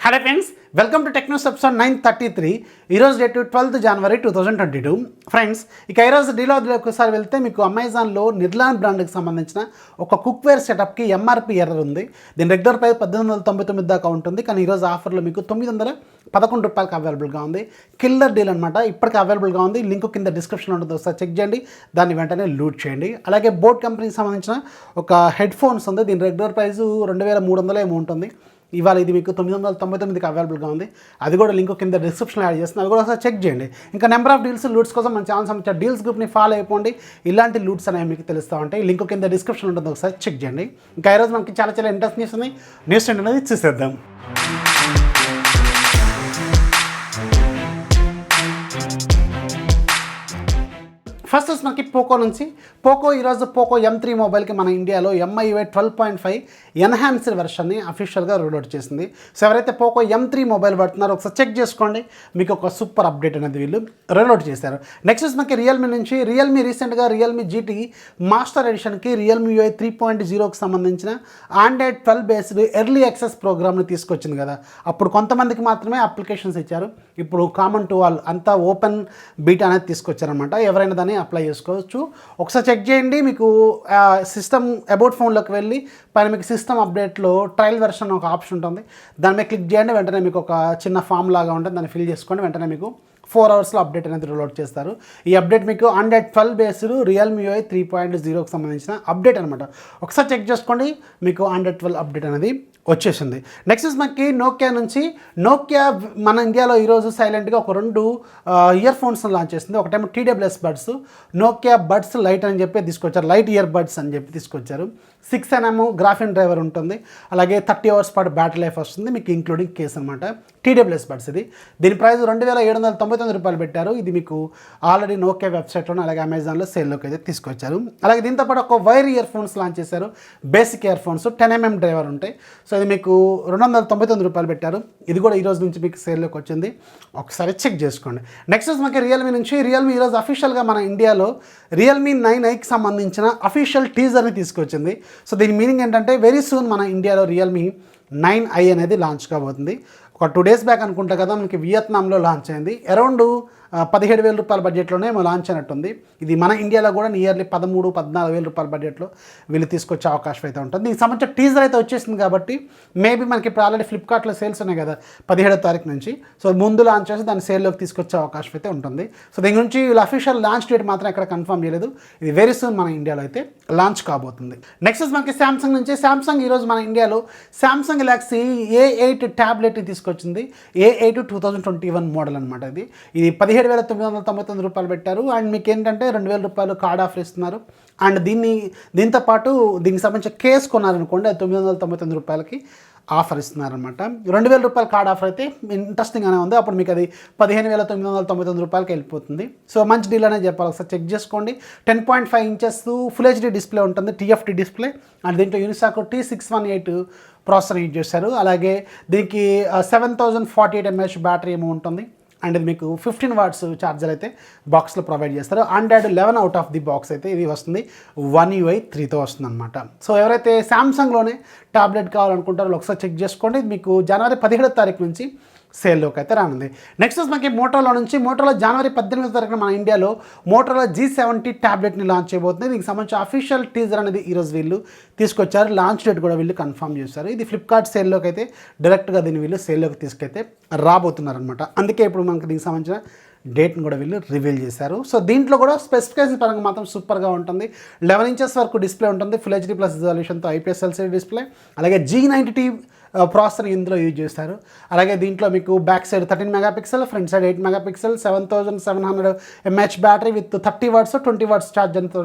Hello friends, welcome to tech news episode 933. ఈరోజు date 12th January 2022. Friends, ఇక ఈరోజు డీలోకి ఒకసారి వెళ్తే మీకు అమెజాన్లో నిర్లాన్ బ్రాండ్కి సంబంధించిన ఒక కుక్వేర్ సెటప్కి ఎంఆర్పి ఎర్రర్ ఉంది. దీని రెగ్యులర్ ప్రైస్ 1899 దాకా ఉంటుంది, కానీ ఈరోజు ఆఫర్లో మీకు 911 రూపాయలకి అవైలబుల్గా ఉంది. కిల్లర్ డీల్ అనమాట, ఇప్పటికీ అవైలబుల్గా ఉంది. లింక్ కింద డిస్క్రిప్షన్లో ఉంటుంది, ఒకసారి చెక్ చేయండి, దాన్ని వెంటనే లూట్ చేయండి. అలాగే బోట్ కంపెనీకి సంబంధించిన ఒక హెడ్ ఫోన్స్ ఉంది, దీని రెగ్యులర్ ప్రైస్ 2300 ఏమో ఉంటుంది. ఇవాళ ఇది మీకు 999కి అవైలబుల్గా ఉంది. అది కూడా లింక్ కింద డిస్క్రిప్షన్లో యాడ్ చేస్తుంది, అది కూడా ఒకసారి చెక్ చేయండి. ఇంకా నెంబర్ ఆఫ్ డీల్స్ లూట్స్ కోసం మన ఛానల్ సంబంధించిన డీల్స్ గ్రూప్ని ఫాలో అయిపోండి. ఇలాంటి లూట్స్ అనేవి మీకు తెలుస్తూ ఉంటాయి. లింక్ కింద డిస్క్రిప్షన్ ఉంటుంది, ఒకసారి చెక్ చేయండి. ఇంకా ఈరోజు మనకి చాలా ఇంట్రెస్ట్ న్యూస్ ఉన్నాయి. న్యూస్ అనేది చూసేద్దాం. ఫస్ట్ మనకి పోకో నుంచి ఈరోజు పోకో M3 మొబైల్కి మన ఇండియాలో MIUI 12.5 ఎన్హాన్స్డ్ వెర్షన్ని అఫీషియల్గా రోల్అవుట్ చేసింది. సో ఎవరైతే పోకో M3 మొబైల్ పడుతున్నారో ఒకసారి చెక్ చేసుకోండి, మీకు ఒక సూపర్ అప్డేట్ అనేది వీళ్ళు రోల్అవుట్ చేశారు. నెక్స్ట్ మనకి రియల్మీ నుంచి రీసెంట్గా రియల్మీ GT మాస్టర్ ఎడిషన్కి MIUI 3.0కి సంబంధించిన ఆండ్రాయిడ్ 12 బేస్డ్ ఎర్లీ యాక్సెస్ ప్రోగ్రామ్ని తీసుకొచ్చింది కదా. అప్పుడు కొంతమందికి మాత్రమే అప్లికేషన్స్ ఇచ్చారు, ఇప్పుడు కామన్ టు ఆల్ అంతా ఓపెన్ బీటా అనేది తీసుకొచ్చారనమాట. ఎవరైనా దాన్ని అప్లై చేసుకోవచ్చు. ఒకసారి చెక్ చేయండి. మీకు సిస్టమ్ అబౌట్ ఫోన్లోకి వెళ్ళి పైన మీకు సిస్టమ్ అప్డేట్లో ట్రయల్ వెర్షన్ ఒక ఆప్షన్ ఉంటుంది, దాని మీద క్లిక్ చేయండి. వెంటనే మీకు ఒక చిన్న ఫామ్ లాగా ఉంటుంది, దాన్ని ఫిల్ చేసుకోండి. వెంటనే మీకు 4 అవర్స్లో అప్డేట్ అనేది రోల్అవుట్ చేస్తారు. ఈ అప్డేట్ మీకు ఆండ్రాయిడ్ 12 బేస్డ్ MIUI 3.0కి సంబంధించిన అప్డేట్ అనమాట. ఒకసారి చెక్ చేసుకోండి, మీకు ఆండ్రాయిడ్ 12 అప్డేట్ అనేది వచ్చేసింది. నెక్స్ట్ మనకి నోకియా నుంచి మన ఇండియాలో ఈరోజు సైలెంట్గా ఒక 2 ఇయర్ ఫోన్స్ లాంచ్ చేసింది. ఒకటేమో TWS buds, Nokia buds light అని చెప్పి తీసుకొచ్చారు, లైట్ ఇయర్ బడ్స్ అని చెప్పి తీసుకొచ్చారు. 6nm గ్రాఫిన్ డ్రైవర్ ఉంటుంది, అలాగే 30 hours పాటు బ్యాటరీ లైఫ్ వస్తుంది మీకు, ఇంక్లూడింగ్ కేస్ అనమాట. TWS బడ్స్ ఇది, దీని ప్రైస్ 2799 రూపాయలు పెట్టారు. ఇది మీకు ఆల్రెడీ నోకియా వెబ్సైట్లోనే అలాగే అమెజాన్లో సేల్లోకి అయితే తీసుకొచ్చారు. అలాగే దీంతోపాటు ఒక వైర్ ఇయర్ ఫోన్స్ లాంచ్ చేశారు, basic ear phones 10mm driver ఉంటాయి. సో ఇది మీకు 299 రూపాయలు పెట్టారు. ఇది కూడా ఈరోజు నుంచి మీకు సేల్లోకి వచ్చింది, ఒకసారి చెక్ చేసుకోండి. నెక్స్ట్ మనకి రియల్మీ నుంచి ఈరోజు అఫీషియల్గా మన ఇండియాలో Realme 9iకి సంబంధించిన అఫీషియల్ టీజర్ని తీసుకొచ్చింది. సో దీని మీనింగ్ ఏంటంటే వెరీ సూన్ మన ఇండియాలో Realme 9i అనేది లాంచ్ కాబోతుంది. ఒక 2 days బ్యాక్ అనుకుంటా కదా మనకి వియత్నాంలో లాంచ్ అయింది. అరౌండ్ 17,000 రూపాయల బడ్జెట్లోనే లాంచ్ అయినట్టుంది. ఇది మన ఇండియాలో కూడా నియర్లీ 13,000-14,000 రూపాయల బడ్జెట్లో వీళ్ళు తీసుకొచ్చే అవకాశం అయితే ఉంటుంది. దీనికి సంబంధించిన టీజర్ అయితే వచ్చేసింది కాబట్టి మేబీ మనకి ఇప్పుడు ఆల్రెడీ ఫ్లిప్కార్ట్లో సేల్స్ ఉన్నాయి కదా 17వ తారీఖు నుంచి. సో ముందు లాంచ్ చేసి దాన్ని సేల్లోకి తీసుకొచ్చే అవకాశం అయితే ఉంటుంది. సో దీని గురించి వీళ్ళు అఫీషియల్ లాంచ్ డేట్ మాత్రం ఎక్కడ కన్ఫర్మ్ చేయలేదు. ఇది వెరీ సూన్ మన ఇండియాలో అయితే లాంచ్ కాబోతుంది. నెక్స్ట్ మనకి శాంసంగ్ నుంచి ఈరోజు మన ఇండియాలో శాంసంగ్ గెలాక్సీ A8 ట్యాబ్లెట్ని తీసుకొచ్చింది. A8 2021 మోడల్ అనమాట. ఇది 17,999 రూపాయలు పెట్టారు. అండ్ మీకు ఏంటంటే 2,000 రూపాయలు కార్డ్ ఆఫర్ ఇస్తున్నారు. అండ్ దీంతో పాటు దీనికి సంబంధించిన కేస్ కొన్నారనుకోండి, అది 999 రూపాయలకి ఆఫర్ ఇస్తున్నారనమాట. 2,000 రూపాయల కార్డ్ ఆఫర్ అయితే ఇంట్రెస్టింగ్గానే ఉంది. అప్పుడు మీకు అది 15,999 రూపాయలకి వెళ్ళిపోతుంది. సో మంచి డీల్ అనేది చెప్పాలి, ఒకసారి చెక్ చేసుకోండి. 10.5 inches ఫుల్ HD డిస్ప్లే ఉంటుంది, TFT డిస్ప్లే. అండ్ దీంట్లో యూనిసాకో T618 ప్రాసెసర్ యూజ్ చేశారు. అలాగే దీనికి 7048 mAh బ్యాటరీ ఏమో ఉంటుంది. అండ్ ఇది మీకు 15 watts ఛార్జర్ అయితే బాక్స్లో ప్రొవైడ్ చేస్తారు. Android 11 out of the box అయితే ఇది వస్తుంది, One UI 3తో వస్తుంది అనమాట. సో ఎవరైతే శాంసంగ్లోనే ట్యాబ్లెట్ కావాలనుకుంటారో ఒకసారి చెక్ చేసుకోండి. ఇది మీకు జనవరి 17వ తారీఖు నుంచి సేల్లోకి అయితే రానుంది. నెక్స్ట్ మనకి మోటోలో జనవరి 18వ తారీఖున మన ఇండియాలో మోటోలో G70 ట్యాబ్లెట్ని లాంచ్ చేయబోతుంది. దీనికి సంబంధించి అఫీషియల్ టీజర్ అనేది ఈరోజు వీళ్ళు తీసుకొచ్చారు. లాంచ్ డేట్ కూడా వీళ్ళు కన్ఫర్మ్ చేశారు. ఇది ఫ్లిప్కార్ట్ సేల్లోకి అయితే డైరెక్ట్గా దీన్ని వీళ్ళు సేల్లోకి తీసుకైతే రాబోతున్నారనమాట. అందుకే ఇప్పుడు మనకి దీనికి సంబంధించిన డేట్ని కూడా వీళ్ళు రివీల్ చేశారు. సో దీంట్లో కూడా స్పెసిఫికేషన్ పరంగా మాత్రం సూపర్గా ఉంటుంది. 11 inches వరకు డిస్ప్లే ఉంటుంది, full HD+ రిజల్యూషన్తో IPS LCD display. అలాగే G90T ప్రాసెసర్ ఇందులో యూజ్ చేస్తారు. అలాగే దీంట్లో మీకు back side 13 megapixel, front side 8 megapixel, 7700 mAh battery with 30 watts 20 watts ఛార్జర్తో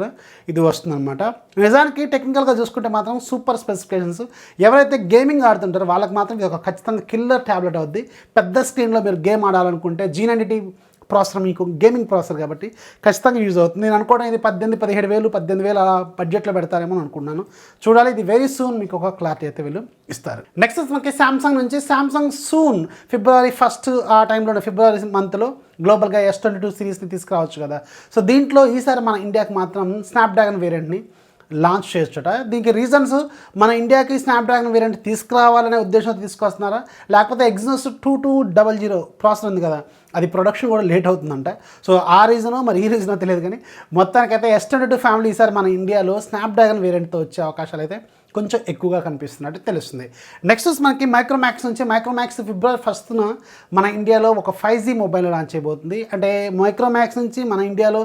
ఇది వస్తుంది అనమాట. నిజానికి టెక్నికల్గా చూసుకుంటే మాత్రం సూపర్ స్పెసిఫికేషన్స్. ఎవరైతే గేమింగ్ ఆడుతుంటారో వాళ్ళకి మాత్రం ఇది ఒక ఖచ్చితంగా కిల్లర్ ట్యాబ్లెట్ అవుద్ది. పెద్ద స్క్రీన్లో మీరు గేమ్ ఆడాలనుకుంటే G90T ప్రాసెసర్ మీకు గేమింగ్ ప్రాసెసర్ కాబట్టి ఖచ్చితంగా యూజ్ అవుతుంది. నేను అనుకోవడం ఇది 17,000 అలా బడ్జెట్లో పెడతారేమో అనుకున్నాను. చూడాలి, ఇది వెరీ సూన్ మీకు ఒక క్లారిటీ అయితే వీళ్ళు ఇస్తారు. నెక్స్ట్ మనకి సామ్సంగ్ నుంచి సూన్ February 1st ఆ టైంలో ఫిబ్రవరి మంత్లో గ్లోబల్గా S22 సిరీస్ని తీసుకురావచ్చు కదా. సో దీంట్లో ఈసారి మన ఇండియాకి మాత్రం స్నాప్డ్రాగన్ వేరియంట్ని లాంచ్ చేయొచ్చట. దీనికి రీజన్స్ మన ఇండియాకి స్నాప్డ్రాగన్ వేరియంట్ తీసుకురావాలనే ఉద్దేశంతో తీసుకొస్తున్నారా, లేకపోతే ఎగ్జినోస్ 2200 ప్రాసెసర్ ఉంది కదా, అది ప్రొడక్షన్ కూడా లేట్ అవుతుందంట. సో ఆ రీజనో మరి ఈ రీజనో తెలియదు, కానీ మొత్తానికైతే S22 ఫ్యామిలీ ఈసారి మన ఇండియాలో స్నాప్డ్రాగన్ వేరియంట్తో వచ్చే అవకాశాలు అయితే కొంచెం ఎక్కువగా కనిపిస్తున్నట్టు తెలుస్తుంది. నెక్స్ట్ మనకి మైక్రోమాక్స్ నుంచి, మైక్రోమాక్స్ ఫిబ్రవరి 1న మన ఇండియాలో ఒక 5G మొబైల్ లాంచ్ చేయబోతుంది. అంటే మైక్రోమాక్స్ నుంచి మన ఇండియాలో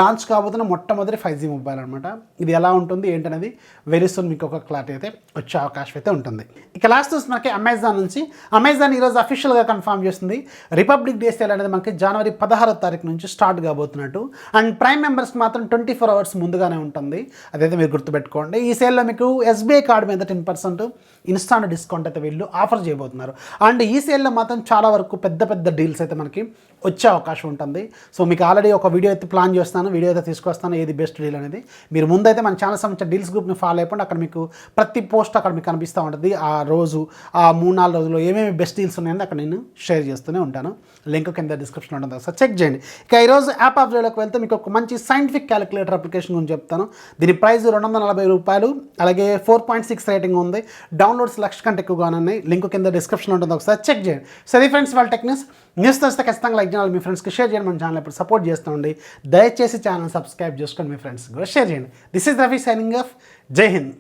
లాంచ్ కాబోతున్న మొట్టమొదటి 5G మొబైల్ అనమాట. ఇది ఎలా ఉంటుంది ఏంటనేది వెరీ సూన్ మీకు ఒక క్లారిటీ అయితే వచ్చే అవకాశం అయితే ఉంటుంది. ఇక లాస్ట్ మనకి అమెజాన్ నుంచి, అమెజాన్ ఈరోజు అఫీషియల్గా కన్ఫర్మ్ చేస్తుంది రిపబ్లిక్ డే సేల్ అనేది మనకి జనవరి 16వ తారీఖు నుంచి స్టార్ట్ కాబోతున్నట్టు. అండ్ ప్రైమ్ మెంబర్స్కి మాత్రం 24 hours ముందుగానే ఉంటుంది, అదైతే మీరు గుర్తుపెట్టుకోండి. ఈ సేల్లో మీకు SBI కార్డు మీద 10% ఇన్స్టాంట్ డిస్కౌంట్ అయితే వీళ్ళు ఆఫర్ చేయబోతున్నారు. అండ్ ఈ సేల్లో మాత్రం చాలా వరకు పెద్ద పెద్ద డీల్స్ అయితే మనకి వచ్చే అవకాశం ఉంటుంది. సో మీకు ఆల్రెడీ ఒక వీడియో అయితే ప్లాన్ చేస్తాను, వీడియో అయితే తీసుకొస్తాను ఏది బెస్ట్ డీల్ అనేది. మీరు ముందైతే మన ఛానల్ సంబంధించిన డీల్స్ గ్రూప్ని ఫాలో అయిపోండి, అక్కడ మీకు ప్రతి పోస్ట్ అక్కడ మీకు కనిపిస్తూ ఉంటుంది. ఆ రోజు ఆ 3-4 రోజుల్లో ఏమేమి బెస్ట్ డీల్స్ ఉన్నాయని అక్కడ నేను షేర్ చేస్తూనే ఉంటాను. లింక్ కింద డిస్క్రిప్షన్లో ఉంటుంది, ఒకసారి చెక్ చేయండి. ఇక ఈరోజు యాప్ ఆఫ్ డేలోకి వెళ్తే మీకు ఒక మంచి సైంటిఫిక్ క్యాలిక్యులేటర్ అప్లికేషన్ గురించి చెప్తాను. దీని ప్రైస్ ₹240, అలాగే 4.6 రేటింగ్ ఉంది. డౌన్లోడ్స్ 1,00,000 కంటే ఎక్కువగానే ఉన్నాయి. లింక్ కింద డిస్క్రిప్షన్లో ఉంటుంది, ఒకసారి చెక్ చేయండి. సరే ఫ్రెండ్స్, వాళ్ళ టెక్నిక్స్ న్యూస్ వస్తే ఖచ్చితంగా లైక్ చేయాలి, మీ ఫ్రెండ్స్కి షేర్ చేయండి. మన ఛానల్ ఎప్పుడు సపోర్ట్ చేస్తుండండి. దయచేసి ఛానల్ సబ్స్క్రైబ్ చేసుకోండి, మీ ఫ్రెండ్స్ కూడా షేర్ చేయండి. This is Rafi signing off. జై హింద్.